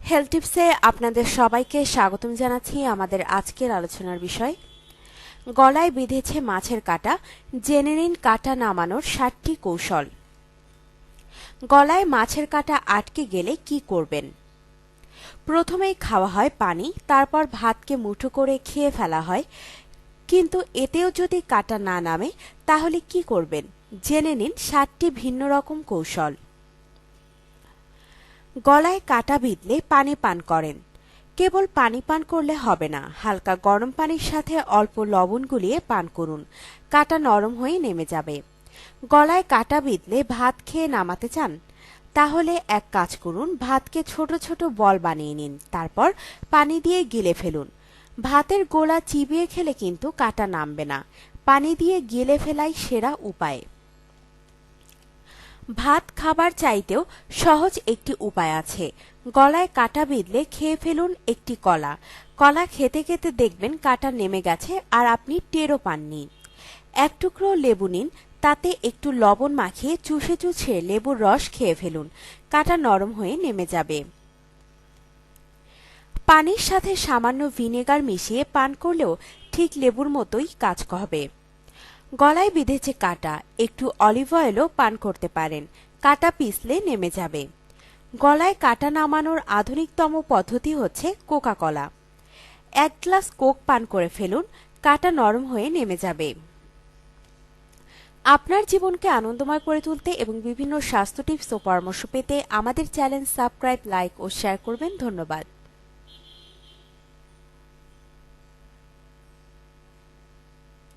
Health টিপসে আপনাদের সবাইকে স্বাগতম জানাচ্ছি। আমাদের আজকের আলোচনার বিষয় গলায় বিঁধেছে মাছের কাঁটা, জেনে নিন কাঁটা নামানোর 7টি কৌশল। গলায় মাছের কাঁটা আটকে গেলে কি করবেন? প্রথমেই খাওয়া হয় পানি, তারপর ভাতকে মুঠো করে খেয়ে ফেলা হয়, কিন্তু এতেও যদি কাঁটা না নামে তাহলে কি করবেন? জেনে নিন 7টি ভিন্ন রকম কৌশল। গলায় কাঁটা বিঁধলে পানি পান করেন। কেবল পানি পান করলে হবে না, হালকা গরম পানির সাথে অল্প লবণ গুলিয়ে পান করুন, কাঁটা নরম হয়ে নেমে যাবে। গলায় কাঁটা বিঁধলে ভাত খেয়ে নামাতে চান? তাহলে এক কাজ করুন, ভাতকে ছোট ছোট বল বানিয়ে নিন, তারপর পানি দিয়ে গিলে ফেলুন। ভাতের গোলা চিবিয়ে খেলে কিন্তু কাঁটা নামবে না, পানি দিয়ে গিলে ফেলাই সেরা উপায়। ভাত খাবার চাইতেও সহজ একটি উপায় আছে। গলায় কাঁটা বিঁধলে খেয়ে ফেলুন একটি কলা। কলা খেতে খেতে দেখবেন কাঁটা নেমে গেছে আর আপনি টেরও পাননি। এক টুকরো লেবু নিন, তাতে একটু লবণ মাখিয়ে চুষে চুষে লেবুর রস খেয়ে ফেলুন, কাঁটা নরম হয়ে নেমে যাবে। পানির সাথে সামান্য ভিনেগার মিশিয়ে পান করলেও ঠিক লেবুর মতোই কাজ হবে। গলায় বিঁধেছে কাঁটা, একটু অলিভ অয়েলও পান করতে পারেন, কাঁটা পিছলে নেমে যাবে। গলায় কাঁটা নামানোর আধুনিকতম পদ্ধতি হচ্ছে কোকা কলা। 1 গ্লাস কোক পান করে ফেলুন, কাঁটা নরম হয়ে নেমে যাবে। আপনার জীবনকে আনন্দময় করে তুলতে এবং বিভিন্ন স্বাস্থ্য টিপস ও পরামর্শ পেতে আমাদের চ্যানেল সাবস্ক্রাইব, লাইক ও শেয়ার করবেন। ধন্যবাদ।